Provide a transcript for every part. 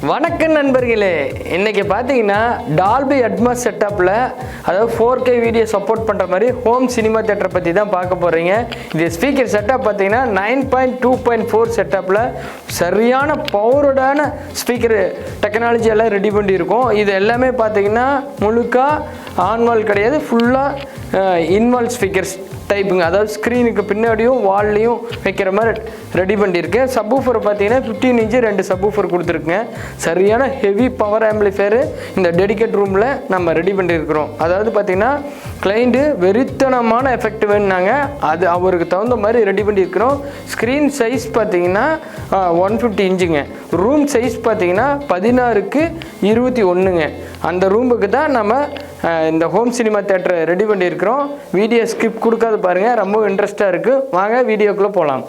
வணக்கம் நண்பர்களே, இன்னைக்கு பார்த்தீங்கன்னா டால்பி அட்மாஸ் செட்டப்பில் அதாவது 4K வீடியோ சப்போர்ட் பண்ணுற மாதிரி ஹோம் சினிமா தியேட்டரை பற்றி தான் பார்க்க போகிறீங்க. இது ஸ்பீக்கர் செட்டப் பார்த்தீங்கன்னா 9.2.4 செட்டப்பில் சரியான பவரோடான ஸ்பீக்கர் டெக்னாலஜி எல்லாம் ரெடி பண்ணியிருக்கோம். இது எல்லாமே பார்த்தீங்கன்னா முழுக்க ஆன்வால் கிடையாது, ஃபுல்லாக இன்வால் ஸ்பீக்கர்ஸ் டைப்புங்க. அதாவது ஸ்க்ரீனுக்கு பின்னாடியும் வால்லையும் வைக்கிற மாதிரி ரெடி பண்ணியிருக்கேன். சப்வூஃபர் பார்த்தீங்கன்னா 15 இன்ச்சு 2 சப்வூஃபர் கொடுத்துருக்குங்க. சரியான ஹெவி பவர் ஆம்பிளிஃபையர் இந்த டெடிகேட் ரூமில் நம்ம ரெடி பண்ணியிருக்கிறோம். அதாவது பார்த்தீங்கன்னா கிளைண்ட்டு வெறித்தனமான எஃபெக்ட் வேணுனாங்க, அது அவருக்கு தகுந்த மாதிரி ரெடி பண்ணியிருக்கிறோம். ஸ்க்ரீன் சைஸ் பார்த்தீங்கன்னா 150 இன்ச்சுங்க. ரூம் சைஸ் பார்த்தீங்கன்னா 16க்கு 21ங்க. அந்த ரூமுக்கு தான் நம்ம இந்த ஹோம் சினிமா தியேட்டரை ரெடி பண்ணியிருக்கிறோம். வீடியோ ஸ்கிப் கொடுக்காத பாருங்கள், ரொம்ப இன்ட்ரெஸ்டாக இருக்குது. வாங்க வீடியோக்குள்ளே போகலாம்.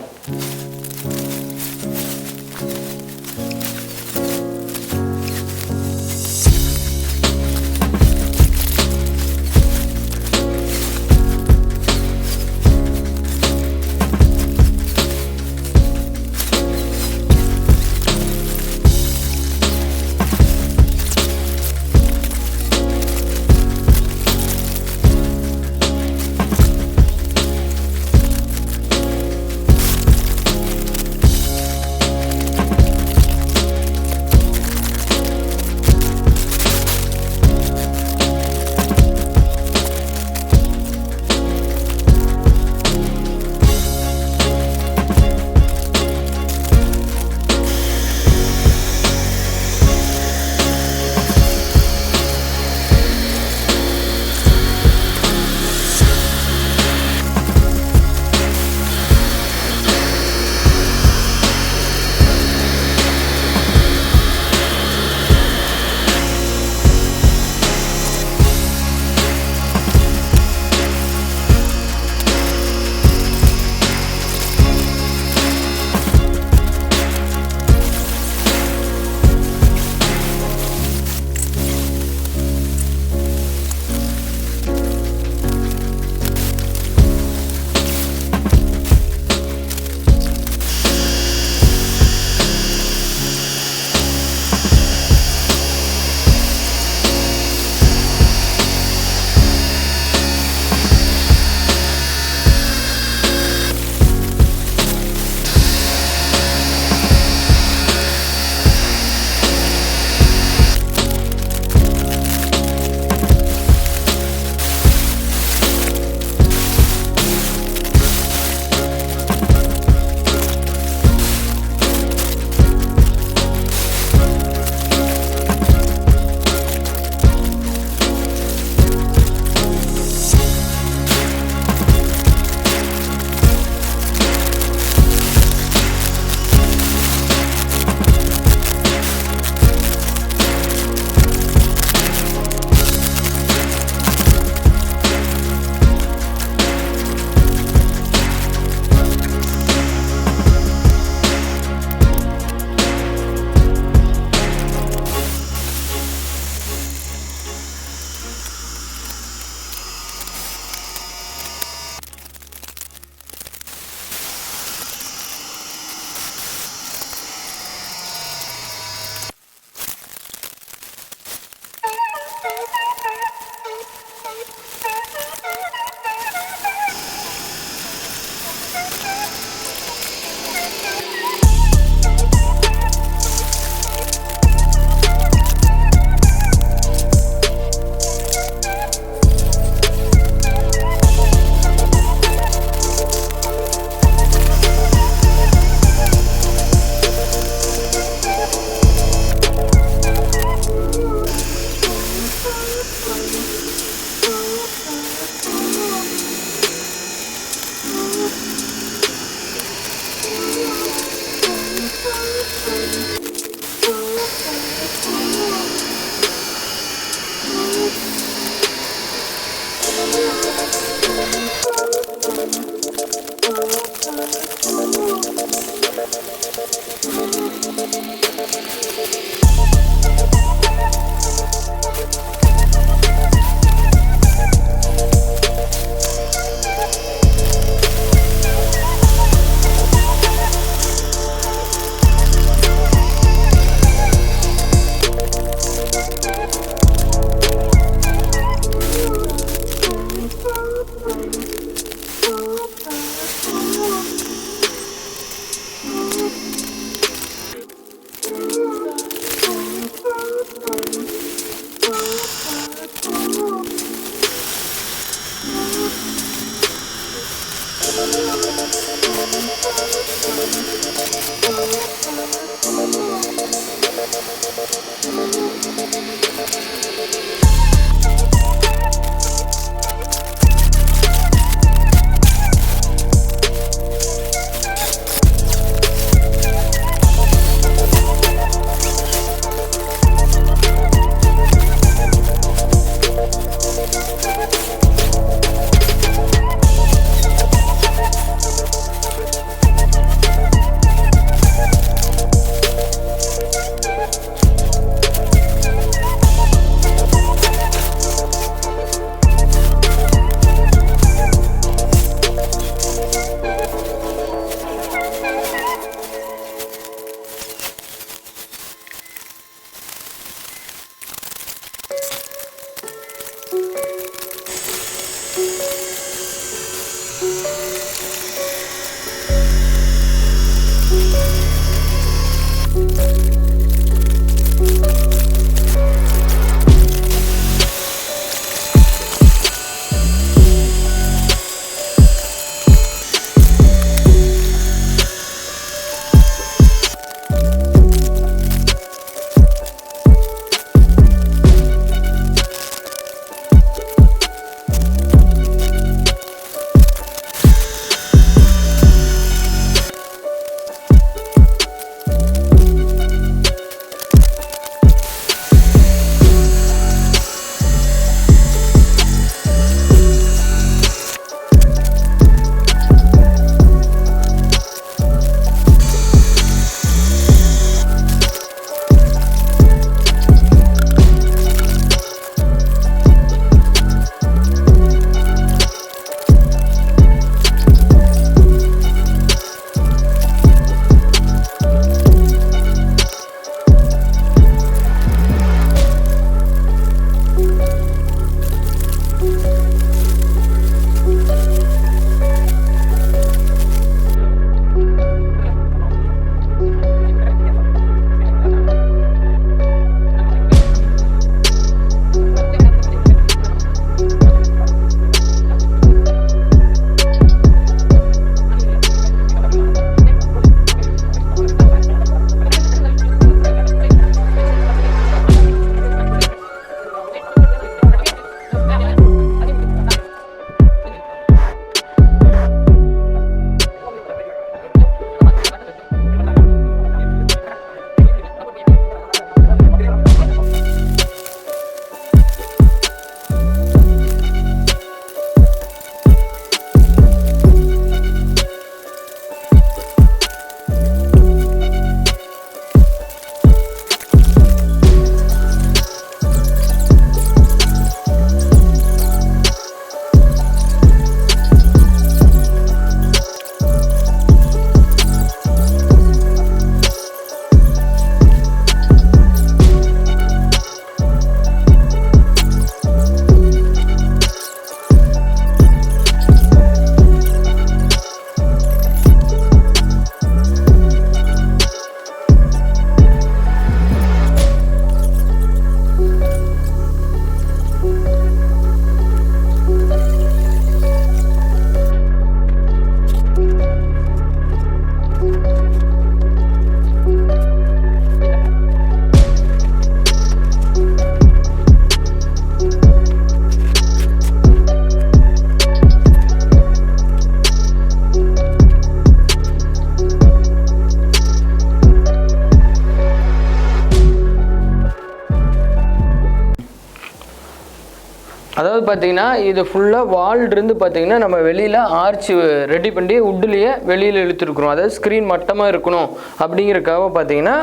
அதாவது பார்த்தீங்கன்னா இது ஃபுல்லாக வால்லேருந்து பார்த்தீங்கன்னா நம்ம வெளியில் ஆர்ச் ரெடி பண்ணி உட்லேயே வெளியில் இழுத்துருக்குறோம். அதாவது ஸ்க்ரீன் மட்டமாக இருக்கணும் அப்படிங்கிறக்காக பார்த்தீங்கன்னா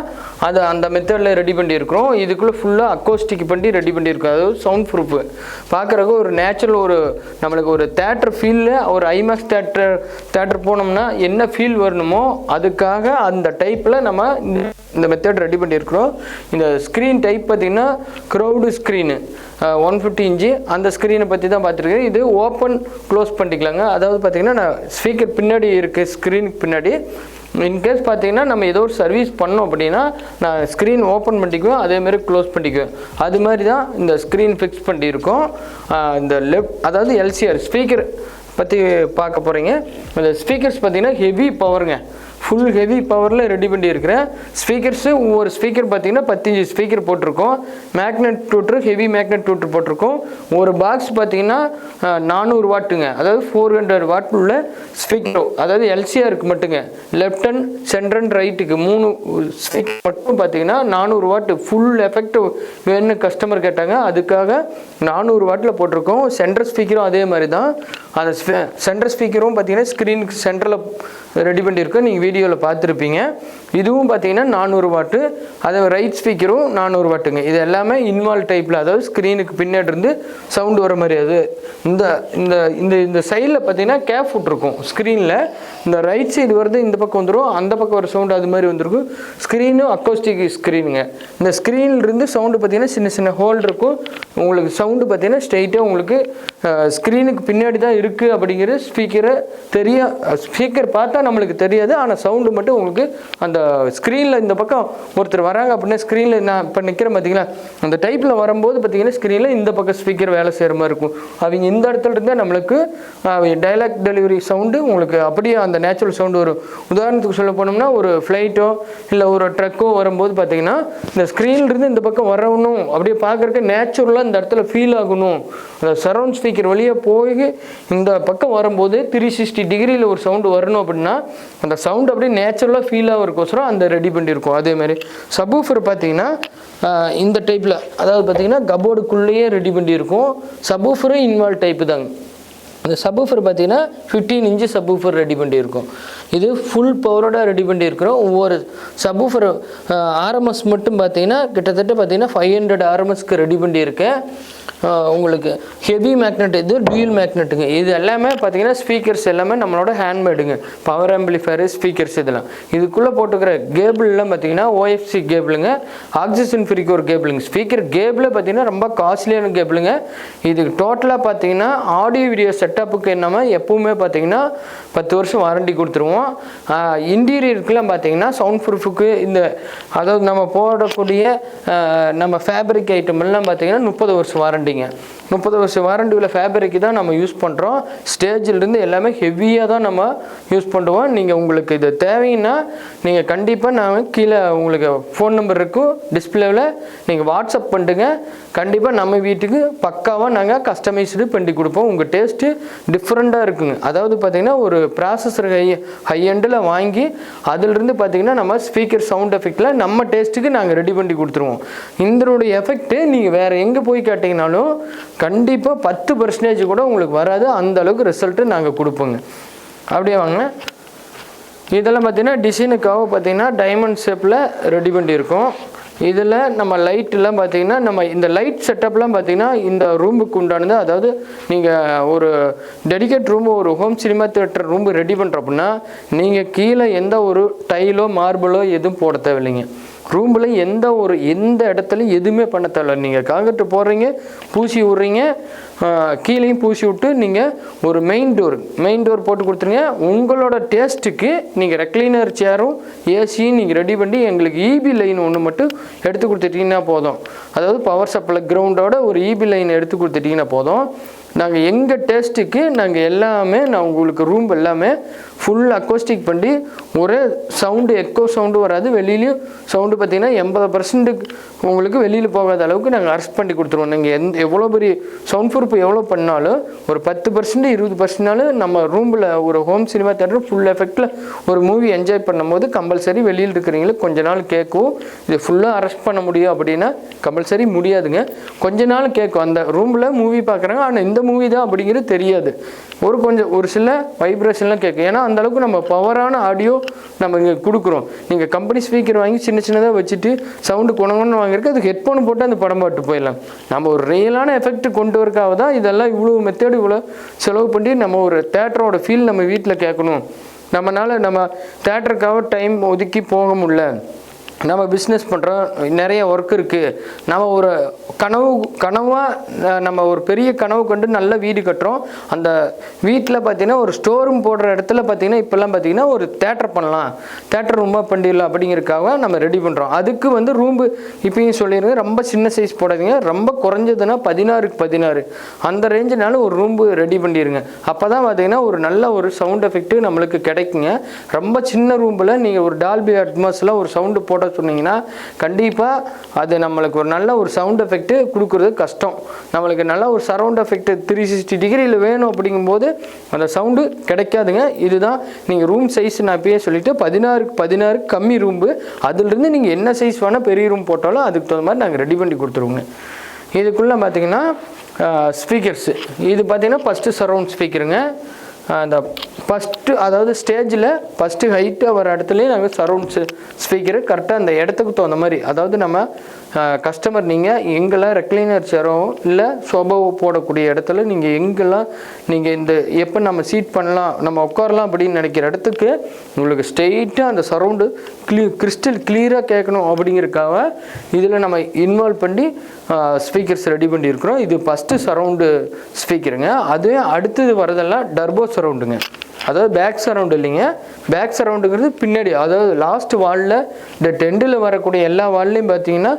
அதை அந்த மெத்தடில் ரெடி பண்ணியிருக்கிறோம். இதுக்குள்ளே ஃபுல்லாக அக்கோஸ்டிக் பண்ணி ரெடி பண்ணியிருக்கோம். அதாவது சவுண்ட் ப்ரூஃபு பார்க்குறக்கு ஒரு நேச்சுரல் ஒரு நம்மளுக்கு ஒரு தேட்டர் ஃபீலில் ஒரு ஐமேக்ஸ் தேட்டர் போனோம்னா என்ன ஃபீல் வரணுமோ அதுக்காக அந்த டைப்பில் நம்ம இந்த மெத்தட் ரெடி பண்ணியிருக்கிறோம். இந்த ஸ்க்ரீன் டைப் பார்த்திங்கன்னா க்ரௌடு ஸ்க்ரீனு 150 இன்ச்சு அந்த ஸ்க்ரீனை பற்றி தான் பார்த்துருக்கேன். இது ஓப்பன் க்ளோஸ் பண்ணிக்கலாங்க. அதாவது பார்த்திங்கன்னா நான் ஸ்பீக்கர் பின்னாடி இருக்குது ஸ்க்ரீனுக்கு பின்னாடி இன்கேஸ் பார்த்தீங்கன்னா நம்ம ஏதோ ஒரு சர்வீஸ் பண்ணோம் அப்படின்னா நான் ஸ்க்ரீன் ஓப்பன் பண்ணிக்குவேன் அதேமாதிரி க்ளோஸ் பண்ணிக்குவேன். அது மாதிரி தான் இந்த ஸ்க்ரீன் ஃபிக்ஸ் பண்ணியிருக்கோம். இந்த அதாவது எல்சிஆர் ஸ்பீக்கர் பற்றி பார்க்க போகிறீங்க. இந்த ஸ்பீக்கர்ஸ் பார்த்திங்கன்னா ஹெவி பவருங்க, ஃபுல் ஹெவி பவரில் ரெடி பண்ணியிருக்கிறேன். ஸ்பீக்கர்ஸு ஒவ்வொரு ஸ்பீக்கர் பார்த்தீங்கன்னா 15 ஸ்பீக்கர் போட்டிருக்கோம். மேக்னெட் டூட்ரு ஹெவி மேக்னெட் டூட்ரு போட்டிருக்கோம். ஒரு பாக்ஸ் பார்த்தீங்கன்னா 400 வாட்டுங்க, அதாவது 400 வாட் உள்ள ஸ்பீக்கர், அதாவது எல்சிஆருக்கு மட்டுங்க. லெஃப்ட் அண்ட் சென்டர் அண்ட் ரைட்டுக்கு 3 ஸ்பீக்கர் மட்டும் பார்த்தீங்கன்னா 400 வாட்டு ஃபுல் எஃபெக்ட் வேணும்னு கஸ்டமர் கேட்டாங்க. அதுக்காக 400 வாட்டில் போட்டிருக்கோம். சென்டர் ஸ்பீக்கரும் அதே மாதிரி தான். அந்த சென்டர் ஸ்பீக்கரும் பார்த்தீங்கன்னா ஸ்க்ரீனுக்கு சென்டரில் ரெடி பண்ணியிருக்கோம். நீங்கள் வீடியோவில் பார்த்துருப்பீங்க. இதுவும் பார்த்தீங்கன்னா 400 வாட்டு. அது ரைட் ஸ்பீக்கரும் 400 வாட்டுங்க. இது எல்லாமே இன்வால்வ் டைப்பில், அதாவது ஸ்க்ரீனுக்கு பின்னாடி இருந்து சவுண்டு வர மாதிரி. அது இந்த இந்த இந்த இந்த சைடில் பார்த்தீங்கன்னா கேப் விட்ருக்கும் ஸ்க்ரீனில். இந்த ரைட் சைடு வருது இந்த பக்கம் வந்துடும், அந்த பக்கம் ஒரு சவுண்டு அது மாதிரி வந்துருக்கும். ஸ்க்ரீனும் அக்கோஸ்டிக் ஸ்க்ரீனுங்க. இந்த ஸ்க்ரீன்லேருந்து சவுண்டு பார்த்தீங்கன்னா சின்ன சின்ன ஹோல் இருக்கும். உங்களுக்கு சவுண்டு பார்த்தீங்கன்னா ஸ்ட்ரைட்டாக உங்களுக்கு ஸ்க்ரீனுக்கு பின்னாடி தான் இருக்குது அப்படிங்கிறது ஸ்பீக்கரை ஸ்பீக்கர் பார்த்தா நம்மளுக்கு தெரியாது. ஆனால் சவுண்டு மட்டும் உங்களுக்கு அந்த ஸ்க்ரீனில் இந்த பக்கம் ஒருத்தர் வராங்க அப்படின்னா ஸ்க்ரீனில் நான் இப்போ நிற்கிறேன் பார்த்தீங்களா, அந்த டைப்பில் வரும்போது பார்த்தீங்கன்னா ஸ்க்ரீனில் இந்த பக்கம் ஸ்பீக்கர் வேலை செய்கிற மாதிரி இருக்கும். அவங்க இந்த இடத்துல இருந்தே நம்மளுக்கு டைலாக் டெலிவரி சவுண்டு உங்களுக்கு அப்படியே அந்த நேச்சுரல் சவுண்டு வரும். உதாரணத்துக்கு சொல்ல போனோம்னா ஒரு ஃப்ளைட்டோ இல்லை ஒரு ட்ரக்கோ வரும்போது பார்த்தீங்கன்னா இந்த ஸ்க்ரீன்லேருந்து இந்த பக்கம் வரணும் அப்படியே பார்க்குறக்கு நேச்சுரலாக இந்த இடத்துல ஃபீல் ஆகணும். அந்த சரௌண்ட் ஸ்பீக்கர் வழியாக போய் இந்த பக்கம் வரும்போது 360 டிகிரியில் ஒரு சவுண்டு வரணும் அப்படின்னா அந்த சவுண்ட் அப்படியே நேச்சுரலாக ஃபீல் ஆகிறதுக்கோசரம் அந்த ரெடி பண்ணியிருக்கோம். அதேமாதிரி சப்வூஃபர் பார்த்தீங்கன்னா இந்த டைப்பில், அதாவது பார்த்தீங்கன்னா கபோர்டுக்குள்ளேயே ரெடி பண்ணியிருக்கோம். சப்வூஃபரும் இன்வால்வ் டைப்பு தாங்க. இந்த சப்வூஃபர் பார்த்தீங்கன்னா 15 இன்ச்சு சப்வூஃபர் ரெடி பண்ணியிருக்கோம். இது ஃபுல் பவரோட ரெடி பண்ணியிருக்கிறோம். ஒவ்வொரு சப்வூஃபர் ஆர்எம்எஸ் மட்டும் பார்த்தீங்கன்னா கிட்டத்தட்ட பார்த்தீங்கன்னா 500 ஆர்எம்எஸ்க்கு ரெடி பண்ணியிருக்கேன். உங்களுக்கு ஹெவி மேக்னெட், இது டியூல் மேக்னெட்டுங்க. இது எல்லாமே பார்த்தீங்கன்னா ஸ்பீக்கர்ஸ் எல்லாமே நம்மளோட ஹேண்ட்மேடுங்க. பவர் ஆம்பிளிஃபயர் ஸ்பீக்கர்ஸ் இதெல்லாம் இதுக்குள்ளே போட்டுக்கிற கேபிள்லாம் பார்த்தீங்கன்னா ஓஎஃப்சி கேபிளுங்க, ஆக்சிஜன் ஃப்ரீக்கு ஒரு கேபிளுங்க. ஸ்பீக்கர் கேபிள் பார்த்தீங்கன்னா ரொம்ப காஸ்ட்லியான கேபிளுங்க. இதுக்கு டோட்டலாக பார்த்தீங்கன்னா ஆடியோ வீடியோ செட்டப்புக்கு என்னமா எப்பவுமே பார்த்தீங்கன்னா 10 வருஷம் வாரண்டி கொடுத்துருவோம். இன்டீரியருக்குலாம் பார்த்தீங்கன்னா சவுண்ட் ப்ரூஃபுக்கு இந்த அதாவது நம்ம போடக்கூடிய நம்ம ஃபேப்ரிக் ஐட்டம் எல்லாம் பார்த்தீங்கன்னா 30 வருஷம் வாரண்டிங்க. 30 வருஷம் வாரண்டியில் ஃபேப்ரிக் தான் நம்ம யூஸ் பண்ணுறோம். ஸ்டேஜிலிருந்து எல்லாமே ஹெவியாக தான் நம்ம யூஸ் பண்ணுவோம். நீங்கள் உங்களுக்கு இது தேவைன்னா நீங்கள் கண்டிப்பாக நான் கீழே உங்களுக்கு ஃபோன் நம்பர் இருக்கும் டிஸ்பிளேவில், நீங்கள் வாட்ஸ்அப் பண்ணிட்டுங்க. கண்டிப்பாக நம்ம வீட்டுக்கு பக்காவாக நாங்கள் கஸ்டமைஸ்டு பண்ணி கொடுப்போம். உங்கள் டேஸ்ட்டு டிஃப்ரெண்ட்டாக இருக்குங்க. அதாவது பார்த்திங்கன்னா ஒரு ப்ராசஸர் ஹை எண்டில் வாங்கி அதிலிருந்து பார்த்திங்கன்னா நம்ம ஸ்பீக்கர் சவுண்ட் எஃபெக்டில் நம்ம டேஸ்ட்டுக்கு நாங்கள் ரெடி பண்ணி கொடுத்துருவோம். இதனுடைய எஃபெக்ட்டு நீங்கள் வேறு எங்கே போய் கேட்டிங்கனாலும் கண்டிப்பாக 10% கூட உங்களுக்கு வராது. அந்த அளவுக்கு ரிசல்ட்டு நாங்கள் கொடுப்போங்க. அப்படியே வாங்க. இதெல்லாம் பார்த்தீங்கன்னா டிசைனுக்காக பார்த்தீங்கன்னா டைமண்ட் ஷேப்பில் ரெடி பண்ணியிருக்கோம். இதில் நம்ம லைட்டெலாம் பார்த்தீங்கன்னா நம்ம இந்த லைட் செட்டப்லாம் பார்த்தீங்கன்னா இந்த ரூமுக்கு உண்டானது. அதாவது நீங்கள் ஒரு டெடிகேட் ரூம், ஒரு home cinema theatre room ready பண்ணுற அப்படின்னா நீங்கள் கீழே எந்த ஒரு டைலோ மார்பிளோ எதுவும் போட தேவையில்லைங்க. ரூமில் எந்த இடத்துலையும் எதுவுமே பண்ண தேவையில்லை. நீங்கள் காங்கிரீட் போடுறீங்க, பூசி விட்றீங்க, கீழேயும் பூசி விட்டு நீங்கள் ஒரு மெயின் டோர் போட்டு கொடுத்துருங்க. உங்களோட டேஸ்ட்டுக்கு நீங்கள் ரெக்ளைனர் சேரும் ஏசியும் நீங்கள் ரெடி பண்ணி எங்களுக்கு இபி லைன் ஒன்று மட்டும் எடுத்து கொடுத்துட்டிங்கன்னா போதும். அதாவது பவர் சப்ளை கிரவுண்டோட ஒரு இபி லைன் எடுத்து கொடுத்துட்டிங்கன்னா போதும். நாங்கள் எங்கள் டேஸ்ட்டுக்கு நாங்கள் எல்லாமே நான் உங்களுக்கு ரூம் எல்லாமே ஃபுல் அக்கோஸ்டிக் பண்ணி ஒரே சவுண்டு எக்கோ சவுண்டு வராது. வெளியிலையும் சவுண்டு பார்த்திங்கன்னா 80% உங்களுக்கு வெளியில் போகாத அளவுக்கு நாங்கள் அரெஸ்ட் பண்ணி கொடுத்துருவோம். நீங்கள் எவ்வளோ பெரிய சவுண்ட் ப்ரூஃப் எவ்வளோ பண்ணாலும் ஒரு 10% 20%நாலும் நம்ம ரூமில் ஒரு ஹோம் சினிமா தேட்டர் ஃபுல் எஃபெக்டில் ஒரு மூவி என்ஜாய் பண்ணும்போது கம்பல்சரி வெளியில் இருக்கிறவங்களுக்கு கொஞ்ச நாள் கேட்கும். இது ஃபுல்லாக அரெஸ்ட் பண்ண முடியும் அப்படின்னா கம்பல்சரி முடியாதுங்க. கொஞ்ச நாள் கேட்கும். அந்த ரூமில் மூவி பார்க்குறாங்க, ஆனால் இந்த மூவி தான் அப்படிங்கிறது தெரியாது. ஒரு சில வைப்ரேஷன்லாம் கேட்கும். ஏன்னா அந்தளவுக்கு நம்ம பவரான ஆடியோ நம்ம இங்கே கொடுக்குறோம். நீங்கள் கம்பெனி ஸ்பீக்கர் வாங்கி சின்னதாக வச்சுட்டு சவுண்டு கொணங்கன்னு வாங்கியிருக்கு, அதுக்கு ஹெட்ஃபோன் போட்டு அந்த படம் பாட்டு போயிடலாம். நம்ம ஒரு ரியலான எஃபெக்ட் கொண்டு வரக்காக தான் இதெல்லாம் இவ்வளோ மெத்தேடு இவ்வளோ செலவு பண்ணி நம்ம ஒரு தேட்டரோட ஃபீல் நம்ம வீட்டில் கேட்கணும். நம்ம தேட்டருக்காக டைம் ஒதுக்கி போக முடியல, நம்ம பிஸ்னஸ் பண்ணுறோம், நிறைய ஒர்க் இருக்குது, நம்ம ஒரு கனவாக நம்ம ஒரு பெரிய கனவு கண்டு நல்ல வீடு கட்டுறோம். அந்த வீட்டில் பார்த்திங்கன்னா ஒரு ஸ்டோர் ரூம் போடுற இடத்துல பார்த்திங்கன்னா இப்போல்லாம் பார்த்திங்கன்னா ஒரு தேட்டர் பண்ணலாம், தேட்டர் ரூமாக பண்ணிடலாம் அப்படிங்கிறதுக்காக நம்ம ரெடி பண்ணுறோம். அதுக்கு வந்து ரூம்பு இப்பயும் சொல்லிடுங்க, ரொம்ப சின்ன சைஸ் போடாதீங்க, ரொம்ப குறைஞ்சதுன்னா 16க்கு 16 அந்த ரேஞ்சுனால ஒரு ரூம்பு ரெடி பண்ணிடுங்க. அப்போ தான் பார்த்திங்கன்னா ஒரு நல்ல ஒரு சவுண்ட் எஃபெக்ட்டு நம்மளுக்கு கிடைக்குங்க. ரொம்ப சின்ன ரூம்பில் நீங்கள் ஒரு டால்பி அட்மாஸில் ஒரு சவுண்டு போட சொன்னீங்கன்னா கண்டிப்பாக அது நம்மளுக்கு ஒரு நல்ல ஒரு சவுண்ட் எஃபெக்ட்டு கொடுக்குறது கஷ்டம். நம்மளுக்கு நல்ல ஒரு சரவுண்ட் எஃபெக்ட் 360 டிகிரியில் வேணும் அப்படிங்கும்போது அந்த சவுண்டு கிடைக்காதுங்க. இதுதான் நீங்கள் ரூம் சைஸ் நான் இப்பயே சொல்லிவிட்டு 16க்கு 16 கம்மி ரூம்பு, அதிலிருந்து நீங்கள் என்ன சைஸ் வேணால் பெரிய ரூம் போட்டாலும் அதுக்கு தகுந்த மாதிரி நாங்கள் ரெடி பண்ணி கொடுத்துருவோங்க. இதுக்குள்ளே பார்த்திங்கன்னா ஸ்பீக்கர்ஸு, இது பார்த்திங்கன்னா ஃபஸ்ட்டு சரவுண்ட் ஸ்பீக்கருங்க. அந்த ஃபஸ்ட்டு அதாவது ஸ்டேஜில் ஃபஸ்ட்டு ஹைட்டாக வர இடத்துலையும் நாங்கள் சரவுண்ட் ஸ்பீக்கரு கரெக்டாக அந்த இடத்துக்கு தகுந்த மாதிரி, அதாவது நம்ம கஸ்டமர் நீங்கள் எங்கெல்லாம் ரெக்ளைனர் சேரோ இல்லை சோபாவோ போடக்கூடிய இடத்துல நீங்கள் எங்கெல்லாம் நீங்கள் இந்த எப்போ நம்ம சீட் பண்ணலாம் நம்ம உட்காரலாம் அப்படின்னு நினைக்கிற இடத்துக்கு உங்களுக்கு ஸ்ட்ரெயிட்டாக அந்த சரவுண்டு கிறிஸ்டல் கிளியராக கேட்கணும் அப்படிங்கிறதுக்காக இதில் நம்ம இன்வால்வ் பண்ணி ஸ்பீக்கர்ஸ் ரெடி பண்ணியிருக்கிறோம். இது ஃபஸ்ட்டு சரவுண்டு ஸ்பீக்கருங்க. அதுவே அடுத்தது வரதெல்லாம் டர்போ சரவுண்டுங்க. அதாவது பேக் சரவுண்டு இல்லைங்க, பேக் சரவுண்டுங்கிறது பின்னாடி, அதாவது லாஸ்ட் வாலில் இந்த டெண்டில் வரக்கூடிய எல்லா வால்லையும் பார்த்தீங்கன்னா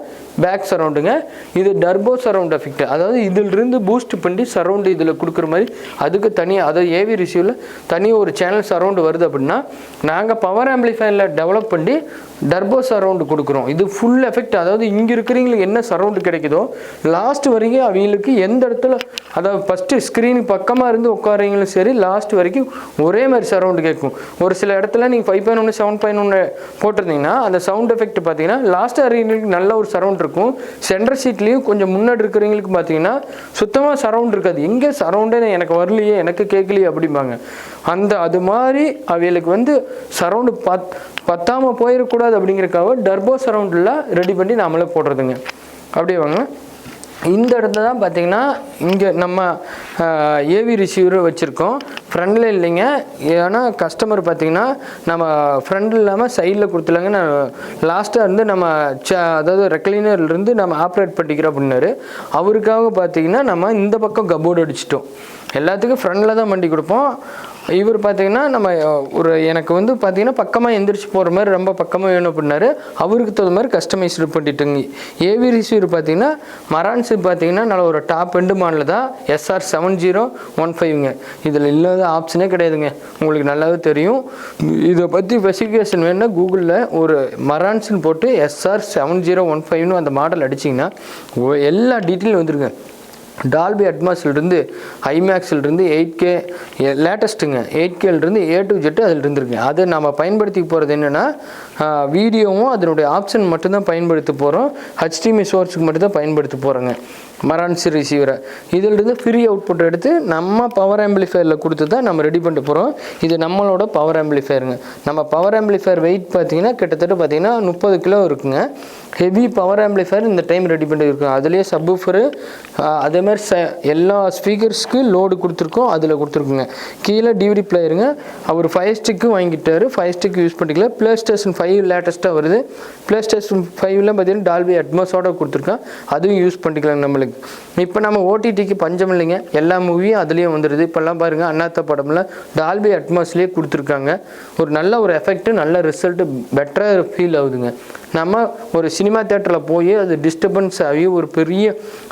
பேக் சரவுண்டுங்க. இது டர்போ சரவுண்ட் எஃபெக்ட், அதாவது இதிலிருந்து பூஸ்ட் பண்ணி சரவுண்டு இதில் கொடுக்குற மாதிரி அதுக்கு தனியாக, அதாவது ஏவி ரிசீவில் தனியாக ஒரு சேனல் சரவுண்டு வருது அப்படின்னா நாங்கள் பவர் ஆம்பிளிஃபையரில் டெவலப் பண்ணி டர்போ சரவுண்டு கொடுக்குறோம். இது ஃபுல் எஃபெக்ட், அதாவது இங்கே இருக்கிறவங்களுக்கு என்ன சரவுண்டு கிடைக்குதோ லாஸ்ட் வரைக்கும் அவங்களுக்கு எந்த இடத்துல, அதாவது ஃபஸ்ட்டு ஸ்க்ரீனுக்கு பக்கமாக இருந்து உட்காரவங்களும் சரி லாஸ்ட் வரைக்கும் ஒரே மாதிரி சரவுண்டு கேட்கும். ஒரு சில இடத்துல நீங்கள் 5.1 7.1 போட்டிருந்தீங்கன்னா அந்த சவுண்ட் எஃபெக்ட் பார்த்தீங்கன்னா லாஸ்ட் அறிஞர்களுக்கு நல்ல ஒரு சரவுண்ட் இருக்கும். சென்டர் சீட்லேயும் கொஞ்சம் முன்னாடி இருக்கிறவங்களுக்கு பார்த்தீங்கன்னா சுத்தமாக சரவுண்ட் இருக்காது. எங்கே சரவுண்டே எனக்கு வரலையே, எனக்கு கேட்கலையே அப்படிம்பாங்க. அது மாதிரி அவங்களுக்கு வந்து சரவுண்டு பத்தாமல் போயிடக்கூடாது அப்படிங்கிறக்காக டர்போ சரவுண்டில் ரெடி பண்ணி நம்மளே போடுறதுங்க. அப்படியே வாங்க. இந்த இடத்துல தான் பார்த்தீங்கன்னா இங்கே நம்ம ஏவி ரிசீவர் வச்சுருக்கோம். ஃப்ரண்டில் இல்லைங்க, ஏன்னா கஸ்டமர் பார்த்திங்கன்னா நம்ம ஃப்ரண்ட் இல்லாமல் சைடில் கொடுத்துலாங்க. நான் லாஸ்ட்டாக இருந்து நம்ம அதாவது ரெக்ளைனர்லேருந்து நம்ம ஆப்ரேட் பண்ணிக்கிறோம் அப்படின்னாரு. அவருக்காக பார்த்திங்கன்னா நம்ம இந்த பக்கம் கபோர்டு அடிச்சிட்டோம். எல்லாத்துக்கும் ஃப்ரண்டில் தான் வண்டி கொடுப்போம். இவர் பார்த்திங்கன்னா நம்ம ஒரு எனக்கு வந்து பார்த்திங்கன்னா பக்கமாக எந்திரிச்சு போகிற மாதிரி ரொம்ப பக்கமாக வேணும் அப்படின்னாரு. அவருக்கு தகுந்த மாதிரி கஸ்டமைஸ்டு பண்ணிட்டோங்க. ஏவி ரிசீவர் பார்த்திங்கன்னா மரான்ஸ் பார்த்திங்கன்னா நல்ல ஒரு டாப் எண்டு மாடல் தான், SR 7015ங்க. இதில் இல்லாத ஆப்ஷனே கிடையாதுங்க, உங்களுக்கு நல்லாவே தெரியும். இதை பற்றி ஸ்பெசிஃபிகேஷன் வேணுன்னா கூகுளில் ஒரு மரான்ஸ்ன்னு போட்டு SR 7015ன்னு அந்த மாடல் அடிச்சிங்கன்னா எல்லா டீட்டெயிலும் வந்துருங்க. டால்பி அட்மாஸ்லேருந்து ஐமேக்ஸ்லேருந்து 8k லேட்டஸ்ட்டுங்க, 8Kலேருந்து A to Z அதில் இருந்துருங்க. அது நம்ம பயன்படுத்தி போகிறது என்னென்னா வீடியோவும் அதனுடைய ஆப்ஷன் மட்டும்தான் பயன்படுத்த போகிறோம். HDMI சோர்ஸுக்கு மட்டும்தான் பயன்படுத்த போகிறோங்க மரான்ஸ் ரிசீவரை. இதிலிருந்து ஃப்ரீ அவுட்புட் எடுத்து நம்ம பவர் ஆம்பிளிஃபயரில் கொடுத்து தான் நம்ம ரெடி பண்ணிட்டு போகிறோம். இது நம்மளோட பவர் ஆம்பிளிஃபயருங்க. நம்ம பவர் ஆம்பிளிஃபயர் வெயிட் பார்த்திங்கன்னா கிட்டத்தட்ட பார்த்திங்கன்னா 30 கிலோ இருக்குங்க. ஹெவி பவர் ஆம்பிளிஃபயர் இந்த டைம் ரெடி பண்ணிட்டு இருக்கோம். அதுலேயே சப்வூஃபரு அதேமாதிரி எல்லா ஸ்பீக்கர்ஸ்க்கு லோடு கொடுத்துருக்கோம், அதில் கொடுத்துருக்குங்க. கீழே டிவிடி பிளேயருங்க. அவர் 5 ஸ்டிக்கு வாங்கிட்டார், 5 ஸ்டிக் யூஸ் பண்ணிக்கல. ப்ளே ஸ்டேஷன் 5 5 லேட்டஸ்ட்டாக வருது. PlayStation 5ல பார்த்தீங்கன்னா டால்பி அட்மாஸோட கொடுத்துருக்கேன். அதுவும் யூஸ் பண்ணிக்கலாம் நம்மளுக்கு. இப்போ நம்ம ஓடிடிக்கு பஞ்சம் இல்லைங்க, எல்லா மூவியும் அதுலேயும் வந்துடுது. இப்போல்லாம் பாருங்கள் அண்ணாத்த படம்ல டால்பி அட்மாஸ்லேயே கொடுத்துருக்காங்க. ஒரு நல்ல ஒரு எஃபெக்ட்டு, நல்ல ரிசல்ட்டு, பெட்டராக ஃபீல் ஆகுதுங்க. நம்ம ஒரு சினிமா தேட்டரில் போய் அது டிஸ்டர்பன்ஸ் ஆகி ஒரு பெரிய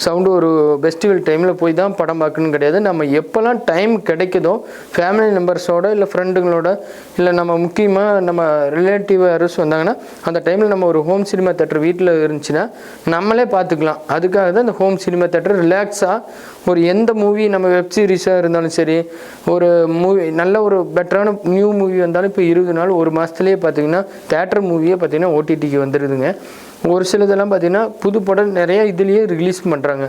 சவுண்டு ஒரு ஃபெஸ்டிவல் டைமில் போய் தான் படம் பார்க்கணுன்னு கிடையாது. நம்ம எப்போல்லாம் டைம் கிடைக்குதோ ஃபேமிலி மெம்பர்ஸோட இல்லை ஃப்ரெண்டுங்களோட இல்லை நம்ம முக்கியமாக நம்ம ரிலேட்டிவ் யாரும் வந்தாங்கன்னா அந்த டைமில் நம்ம ஒரு ஹோம் சினிமா தேட்டர் வீட்டில் இருந்துச்சுன்னா நம்மளே பார்த்துக்கலாம். அதுக்காக தான் இந்த ஹோம் சினிமா தேட்டர் ரிலாக்ஸாக ஒரு எந்த மூவி நம்ம வெப் சீரிஸாக இருந்தாலும் சரி, ஒரு மூவி நல்ல ஒரு பெட்டரான நியூ மூவி வந்தாலும் இப்போ 20 நாள் ஒரு மாதத்துலேயே பார்த்தீங்கன்னா தேட்டர் மூவியே பார்த்தீங்கன்னா ஓடிடிக்கு வந்துடுதுங்க. ஒரு சிலதெல்லாம் பார்த்தீங்கன்னா புது படம் நிறைய இதுலேயே ரிலீஸ் பண்ணுறாங்க.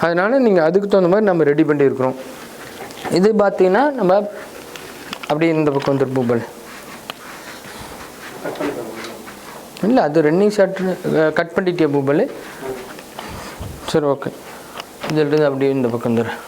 அதனால் நீங்கள் அதுக்கு தகுந்த மாதிரி நம்ம ரெடி பண்ணியிருக்கிறோம். இது பார்த்தீங்கன்னா நம்ம அப்படியே இந்த பக்கம் வந்துட்டு பூபல் இல்லை, அது ரன்னிங் ஷாட் கட் பண்ணிட்டே பூபல். சரி ஓகே, இதில் அப்படியே இந்த பக்கம் வந்துடுறேன்.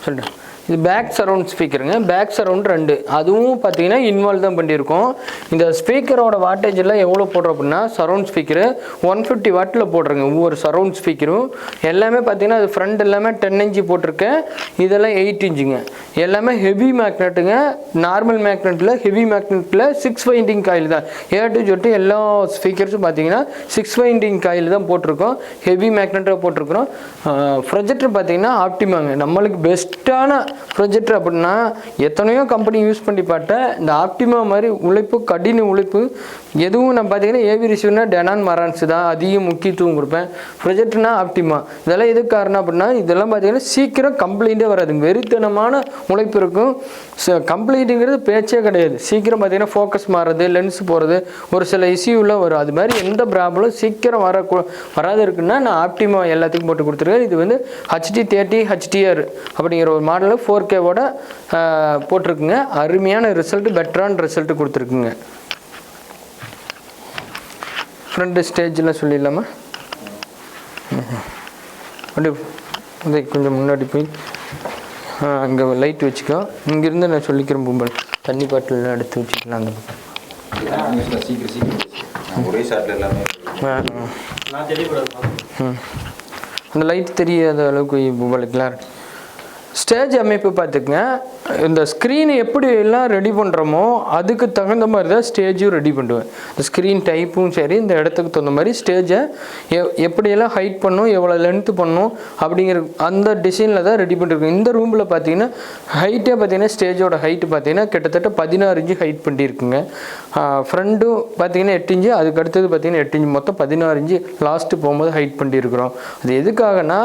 சொல்கிறேன், இது பேக் சரவுண்ட் ஸ்பீக்கருங்க. பேக் சரவுண்ட் 2, அதுவும் பார்த்தீங்கன்னா இன்வால்வ் தான் பண்ணியிருக்கோம். இந்த ஸ்பீக்கரோட வாட்டேஜ் எல்லாம் எவ்வளோ போடுறோம் அப்படின்னா, சரவுண்ட் ஸ்பீக்கரு 150 வாட்டில் போடுறேங்க. ஒவ்வொரு சரவுண்ட் ஸ்பீக்கரும் எல்லாமே பார்த்தீங்கன்னா அது ஃப்ரண்ட் எல்லாமே 10 இன்ச்சு போட்டிருக்கேன், இதெல்லாம் 8 இன்ச்சுங்க. எல்லாமே ஹெவி மேக்னெட்டுங்க. நார்மல் மேக்னெட்டில் ஹெவி மேக்னெட்டில் 6 வைண்டிங் காயில் தான். A to Z எல்லா ஸ்பீக்கர்ஸும் பார்த்தீங்கன்னா 6 வைண்டிங் காயில் தான் போட்டிருக்கோம், ஹெவி மேக்னெட்டாக போட்டிருக்கிறோம். ப்ரொஜெக்டர் பார்த்தீங்கன்னா ஆப்டிமாங்க, நம்மளுக்கு பெஸ்ட்டான ப்ரொஜெக்டர். அப்படின்னா எத்தனையோ கம்பெனி யூஸ் பண்ணி பார்த்தேன், இந்த ஆப்டிமா மாதிரி உழைப்பு, கடின உழைப்பு எதுவும் நான் பார்த்தீங்கன்னா ஏவி ரிசீவர்னா டெனான் மரான்ஸ் தான் அதிக முக்கியத்துவம் கொடுப்பேன். ப்ரொஜெக்டர்னா ஆப்டிமா. இதெல்லாம் எதுக்கு காரணம் அப்படின்னா இதெல்லாம் பார்த்தீங்கன்னா சீக்கிரம் கம்ப்ளைண்ட்டே வராது, வெறித்தனமான உழைப்பு இருக்கும். கம்ப்ளைண்ட்டுங்கிறது பேச்சே கிடையாது. சீக்கிரம் பார்த்தீங்கன்னா ஃபோக்கஸ் மாறுறது, லென்ஸ் போகிறது, ஒரு சில இஷ்யூலாம் வரும். அது மாதிரி எந்த ப்ராப்ளம் சீக்கிரம் வராது இருக்குன்னா நான் ஆப்டிமா எல்லாத்துக்கும் போட்டு கொடுத்துருக்கேன். இது வந்து HD30HDR அப்படிங்கிற ஒரு மாடலில் 4K-வோட போட்டிருக்குங்க. அருமையான ரிசல்ட்டு, பெட்டரான ரிசல்ட்டு கொடுத்துருக்குங்க. ஃப்ரண்ட் ஸ்டேஜ்லாம் சொல்லிடலாமா? அப்படியே கொஞ்சம் முன்னாடி போய் அங்கே லைட் வச்சுக்கோ. இங்கேருந்து நான் சொல்லிக்கிறேன் பூம்பல், தண்ணி பாட்டில் எடுத்து வச்சுக்கலாம். அந்த அந்த லைட் தெரியாத அளவுக்கு பூம்பலுக்குலாம் ஸ்டேஜ் அமைப்பு பார்த்துக்குங்க. இந்த ஸ்க்ரீனை எப்படி எல்லாம் ரெடி பண்ணுறோமோ அதுக்கு தகுந்த மாதிரி தான் ஸ்டேஜும் ரெடி பண்ணுவேன். இந்த ஸ்க்ரீன் டைப்பும் சரி, இந்த இடத்துக்கு தகுந்த மாதிரி ஸ்டேஜை எப்படியெல்லாம் ஹைட் பண்ணணும், எவ்வளோ லென்த்து பண்ணணும் அப்படிங்கிற அந்த டிசைனில் தான் ரெடி பண்ணியிருக்கோம். இந்த ரூமில் பார்த்தீங்கன்னா ஹைட்டே பார்த்தீங்கன்னா ஸ்டேஜோட ஹைட்டு பார்த்தீங்கன்னா கிட்டத்தட்ட 16 இன்ச்சு ஹைட் பண்ணியிருக்குங்க. ஃப்ரண்ட்டும் பார்த்தீங்கன்னா 8 இன்ச்சு, அதுக்கு அடுத்தது பார்த்தீங்கன்னா 8 இன்ச்சு, மொத்தம் 16 இன்ச்சு லாஸ்ட்டு போகும்போது ஹைட் பண்ணியிருக்கிறோம். அது எதுக்காகனா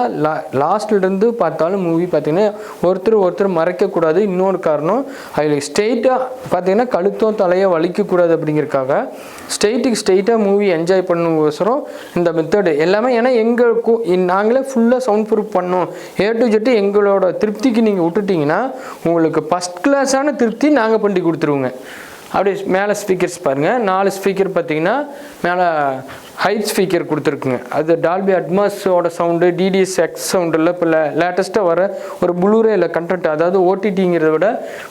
லாஸ்ட்லேருந்து பார்த்தாலும் மூவி பார்த்தீங்கன்னா ஒருத்தர் மறைக்கக்கூடாது. இன்னொரு காரணம், அதில் ஸ்ட்ரெயிட்டாக பார்த்தீங்கன்னா கழுத்தும் தலையை வலிக்கக்கூடாது அப்படிங்கிறதுக்காக ஸ்ட்ரெயிட்டாக மூவி என்ஜாய் பண்ணுவோசரம் இந்த மெத்தடு எல்லாமே. ஏன்னா நாங்களே ஃபுல்லாக சவுண்ட் ப்ரூஃப் பண்ணோம். A to Z எங்களோட திருப்திக்கு நீங்கள் விட்டுட்டிங்கன்னா உங்களுக்கு ஃபஸ்ட் கிளாஸான திருப்தி நாங்கள் பண்ணி கொடுத்துருவோங்க. அப்படியே மேலே ஸ்பீக்கர்ஸ் பாருங்கள், 4 ஸ்பீக்கர் பார்த்தீங்கன்னா மேலே ஹைட் ஸ்பீக்கர் கொடுத்துருக்குங்க. அது டால்பி அட்மாஸோட சவுண்டு, DDSX சவுண்டில் இப்போ லேட்டஸ்ட்டாக வர ஒரு ப்ளூரேயில் கண்டென்ட், அதாவது ஓடிடிங்கிறத விட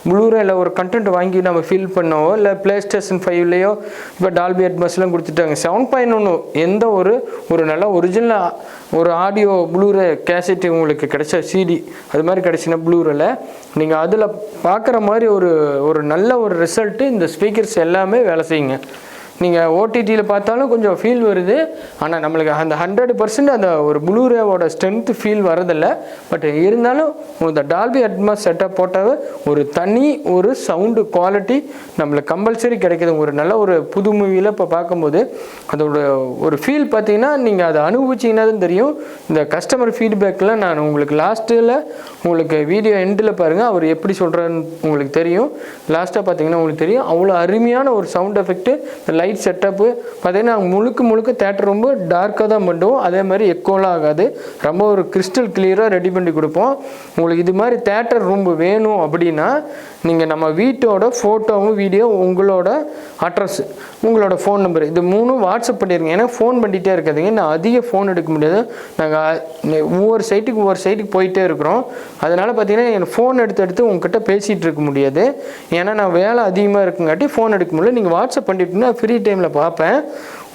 ப்ளூரேயில் ஒரு கண்டென்ட் வாங்கி நம்ம ஃபீல் பண்ணவோ இல்லை PlayStation 5லேயோ இப்போ டால்பி அட்மாஸ்லாம் கொடுத்துட்டாங்க. 7.1 எந்த ஒரு நல்ல ஒரிஜினல் ஒரு ஆடியோ ப்ளூரே கேசட் உங்களுக்கு கிடைச்ச CD அது மாதிரி கிடைச்சினா ப்ளூரேல நீங்கள் அதில் பார்க்குற மாதிரி ஒரு நல்ல ஒரு ரிசல்ட்டு இந்த ஸ்பீக்கர்ஸ் எல்லாமே வேலை செய்யுங்க. நீங்கள் ஓடிடியில் பார்த்தாலும் கொஞ்சம் ஃபீல் வருது, ஆனால் நம்மளுக்கு அந்த 100% அந்த ஒரு ப்ளூரேவோட ஸ்ட்ரென்த்து ஃபீல் வரதில்லை. பட் இருந்தாலும் இந்த டால்பி அட்மாஸ் செட்டப் போட்டாவே ஒரு தனி ஒரு சவுண்டு குவாலிட்டி நம்மளுக்கு கம்பல்சரி கிடைக்கிது. ஒரு நல்ல ஒரு புது மூவியில் இப்போ பார்க்கும்போது அதோட ஒரு ஃபீல் பார்த்தீங்கன்னா நீங்கள் அதை அனுபவிச்சிங்கன்னா தான் தெரியும். இந்த கஸ்டமர் ஃபீட்பேக்கில் நான் உங்களுக்கு லாஸ்ட்டில் உங்களுக்கு வீடியோ எண்டில் பாருங்கள், அவர் எப்படி சொல்கிறாருன்னு உங்களுக்கு தெரியும். லாஸ்ட்டாக பார்த்தீங்கன்னா உங்களுக்கு தெரியும். அவ்வளோ அருமையான ஒரு சவுண்ட் எஃபெக்ட்டு, லைட் செட்டப்பு பார்த்தீங்கன்னா முழுக்க தேட்டர் ரொம்ப டார்க்காக தான் பண்ணுவோம். அதே மாதிரி எக்கோலாம் ஆகாது. ரொம்ப ஒரு கிறிஸ்டல் கிளியராக ரெடி பண்ணி கொடுப்போம். உங்களுக்கு இது மாதிரி தேட்டர் ரூம் வேணும் அப்படின்னா நீங்கள் நம்ம வீட்டோட ஃபோட்டோவும் வீடியோ, உங்களோட அட்ரஸ், உங்களோட ஃபோன் நம்பர், இது 3 வாட்ஸ்அப் பண்ணிடுங்க. ஏன்னா ஃபோன் பண்ணிகிட்டே இருக்காதீங்க. நான் அதிக ஃபோன் எடுக்க முடியாது. நாங்கள் ஒவ்வொரு சைட்டுக்கு போயிட்டே இருக்கிறோம். அதனால் பார்த்தீங்கன்னா எனக்கு ஃபோன் எடுத்து உங்ககிட்ட பேசிகிட்டு இருக்க முடியாது. ஏன்னா நான் வேலை அதிகமாக இருக்குங்காட்டி ஃபோன் எடுக்க முடியல. நீங்கள் வாட்ஸ்அப் பண்ணிட்டீங்கன்னா ஃப்ரீ டைமில் பார்ப்பேன்.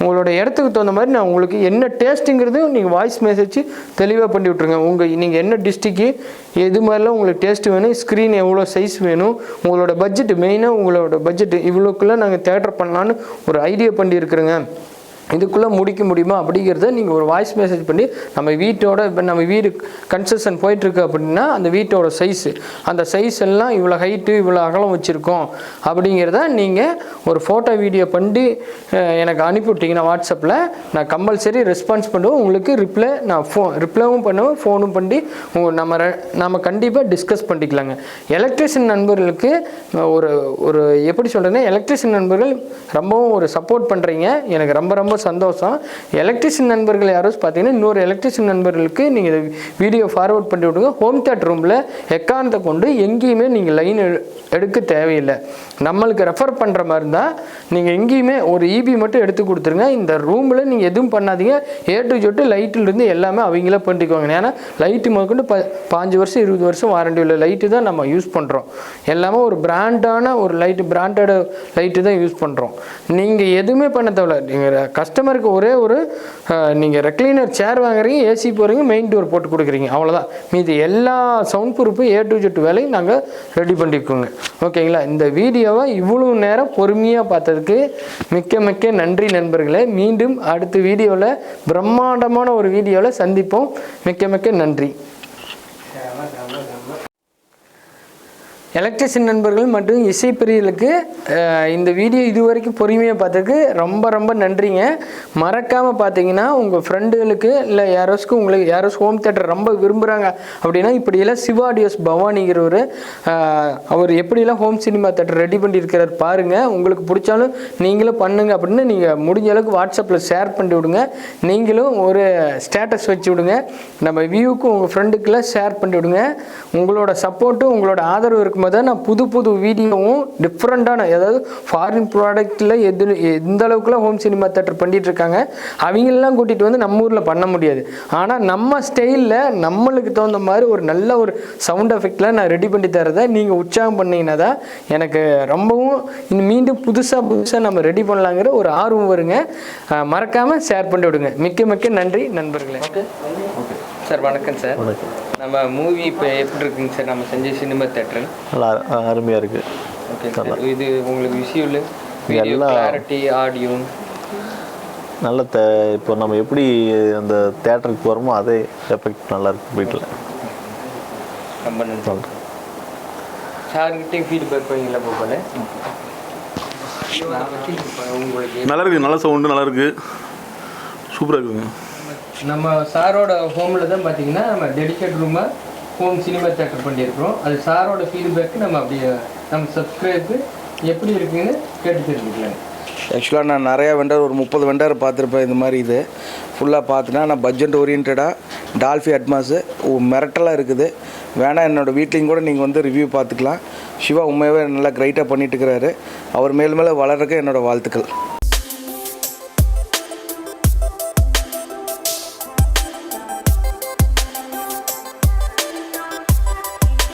உங்களோட இடத்துக்கு தகுந்த மாதிரி நான் உங்களுக்கு என்ன டேஸ்ட்டுங்கிறது நீங்கள் வாய்ஸ் மெசேஜ் தெளிவாக பண்ணி விட்ருங்க. நீங்கள் என்ன டிஸ்ட்ரிக்கு, எது மாதிரிலாம் உங்களுக்கு டேஸ்ட் வேணும், ஸ்க்ரீன் எவ்வளோ சைஸ் வேணும், உங்களோட பட்ஜெட், மெயினாக உங்களோட பட்ஜெட் இவ்வளோக்குள்ளே நாங்கள் தேட்டர் பண்ணலான்னு ஒரு ஐடியா பண்ணியிருக்கிறேங்க, இதுக்குள்ளே முடிக்க முடியுமா அப்படிங்கிறத நீங்கள் ஒரு வாய்ஸ் மெசேஜ் பண்ணி நம்ம வீட்டோட, இப்போ நம்ம வீடு கன்ஸ்ட்ரக்ஷன் போயிட்டுருக்கு அப்படின்னா அந்த வீட்டோட சைஸு, அந்த சைஸ் எல்லாம் இவ்வளோ ஹைட்டு இவ்வளோ அகலம் வச்சுருக்கோம் அப்படிங்கிறத நீங்கள் ஒரு ஃபோட்டோ வீடியோ பண்ணி எனக்கு அனுப்பிவிட்டிங்கன்னா வாட்ஸ்அப்பில் நான் கம்பல்சரி ரெஸ்பான்ஸ் பண்ணுவோம். உங்களுக்கு நான் ரிப்ளைவும் பண்ணுவேன், ஃபோனும் பண்ணி நம்ம கண்டிப்பாக டிஸ்கஸ் பண்ணிக்கலாங்க. எலக்ட்ரிஷியன் நண்பர்களுக்கு ஒரு எப்படி சொல்கிறேன்னா, எலக்ட்ரிஷியன் நண்பர்கள் ரொம்பவும் ஒரு சப்போர்ட் பண்ணுறீங்க. எனக்கு ரொம்ப சந்தோஷம். எலக்ட்ரிஷியன் நண்பர்கள் யாரும் பார்த்தீங்கன்னா இன்னொரு எலக்ட்ரிஷியன் நண்பர்களுக்கு நீங்கள் வீடியோ ஃபார்வர்ட் பண்ணி விடுங்க. ஹோம் தேட்டர் ரூமில் எக்காரணத்தை கொண்டு எங்கேயுமே நீங்கள் லைன் எடுக்க தேவையில்லை. நம்மளுக்கு ரெஃபர் பண்ணுற மாதிரி இருந்தால் நீங்கள் எங்கேயுமே ஒரு இபி மட்டும் எடுத்து கொடுத்துருங்க. இந்த ரூமில் நீங்கள் எதுவும் பண்ணாதீங்க. A to Z லைட்டிலிருந்து எல்லாமே அவங்களே பண்ணிக்குவாங்க. ஏன்னா லைட்டு முதற்கொண்டு 5 வருஷம் 20 வருஷம் வாரண்டி உள்ள லைட்டு தான் நம்ம யூஸ் பண்ணுறோம். எல்லாமே ஒரு பிராண்டான ஒரு லைட்டு, பிராண்டட் லைட்டு தான் யூஸ் பண்ணுறோம். நீங்கள் எதுவுமே பண்ண தேவையில்ல. நீங்கள் கஸ்டமருக்கு ஒரே ஒரு நீங்கள் ரெக்ளைனர் சேர் வாங்குறீங்க, ஏசி போகிறீங்க, மெயின் டோர் போட்டு கொடுக்குறீங்க, அவ்வளோதான். மீதி எல்லா சவுண்ட் ப்ரூஃபும் A to Z வேலையும் நாங்கள் ரெடி பண்ணிக்கோங்க. ஓகேங்களா? இந்த வீடியோவை இவ்வளோ நேரம் பொறுமையாக பார்த்ததுக்கு மிக்க நன்றி நண்பர்களே. மீண்டும் அடுத்த வீடியோவில் பிரம்மாண்டமான ஒரு வீடியோவில் சந்திப்போம். மிக்க நன்றி. எலக்ட்ரிஷியன் நண்பர்கள் மற்றும் இசைப்பிரியர்களுக்கு இந்த வீடியோ இதுவரைக்கும் பொறுமையாக பார்த்ததுக்கு ரொம்ப நன்றிங்க. மறக்காமல் பார்த்தீங்கன்னா உங்கள் ஃப்ரெண்டுகளுக்கு இல்லை உங்களுக்கு யாராச்சும் ஹோம் தேட்டர் ரொம்ப விரும்புகிறாங்க அப்படின்னா இப்படியெல்லாம் சிவா ஆடியோஸ் பவானிங்கிறவர் அவர் எப்படியெல்லாம் ஹோம் சினிமா தேட்டர் ரெடி பண்ணியிருக்கிறார் பாருங்கள். உங்களுக்கு பிடிச்சாலும் நீங்களும் பண்ணுங்க அப்படின்னு நீங்கள் முடிஞ்ச அளவுக்கு வாட்ஸ்அப்பில் ஷேர் பண்ணி விடுங்க. நீங்களும் ஒரு ஸ்டேட்டஸ் வச்சு விடுங்க. நம்ம வியூவுக்கு உங்கள் ஃப்ரெண்டுக்கெல்லாம் ஷேர் பண்ணி விடுங்க. உங்களோட சப்போர்ட்டும் உங்களோட ஆதரவு இருக்கும் போது நான் புது வீடியோவும் டிஃப்ரெண்ட்டான, அதாவது ஃபாரின் ப்ராடக்டில் எந்த அளவுக்குலாம் ஹோம் சினிமா தேட்டர் பண்ணிட்டு இருக்காங்க அவங்களெல்லாம் கூட்டிகிட்டு வந்து நம்ம ஊரில் பண்ண முடியாது. ஆனால் நம்ம ஸ்டைலில் நம்மளுக்கு தகுந்த மாதிரி ஒரு நல்ல ஒரு சவுண்ட் எஃபெக்டில் நான் ரெடி பண்ணி தரதை நீங்கள் உற்சாகம் பண்ணிங்கன்னா தான் எனக்கு ரொம்பவும் மீண்டும் புதுசாக நம்ம ரெடி பண்ணலாங்கிற ஒரு ஆர்வம் வருங்க. மறக்காமல் ஷேர் பண்ணி விடுங்க. மிக்க நன்றி நண்பர்களே. ஓகே சார், வணக்கம் சார். நம்ம மூவி இப்போ எப்படி இருக்குங்க சார்? நம்ம செஞ்ச சினிமா தேட்டர் நல்லா அருமையாக இருக்குது. Okay sir. இது உங்களுக்கு விஷுவல், வீடியோ கிளாரிட்டி, ஆடியோ நல்ல இப்போ நம்ம எப்படி அந்த தேட்டருக்கு போகிறோமோ அதே எஃபெக்ட் நல்லா இருக்குது வீட்டில். ரொம்ப நன்றி. சொல்கிறேன் சார்கிட்டையும் ஃபீட்பேக் பண்ணீங்களா போகல? உங்களுக்கு நல்லா இருக்குது, நல்ல சவுண்டு நல்லா இருக்குது, சூப்பராக இருக்குதுங்க. நம்ம சாரோட ஹோமில் தான் பார்த்தீங்கன்னா நம்ம டெடிகேட் ரூமாக ஹோம் சினிமா தேட்டர் பண்ணியிருக்கிறோம். அது சாரோட ஃபீட்பேக்கு நம்ம அப்படியே நம்ம சப்ஸ்கிரைபு எப்படி இருக்குன்னு கேட்டு தெரிஞ்சுக்கலாம். ஆக்சுவலாக நான் நிறையா வெண்டர், ஒரு 30 வெண்டர் பார்த்துருப்பேன். இந்த மாதிரி இது ஃபுல்லாக பார்த்துனா நான் பட்ஜெட் ஓரியன்டாக டால்பி அட்மாஸு மிரட்டலாக இருக்குது. வேணால் என்னோடய வீட்லேயும் கூட நீங்கள் வந்து ரிவ்யூ பார்த்துக்கலாம். சிவா உண்மையாகவே நல்லா கிரைட்டாக பண்ணிட்டு இருக்கிறாரு. அவர் மேலும் வளர்றதுக்கு என்னோடய வாழ்த்துக்கள்.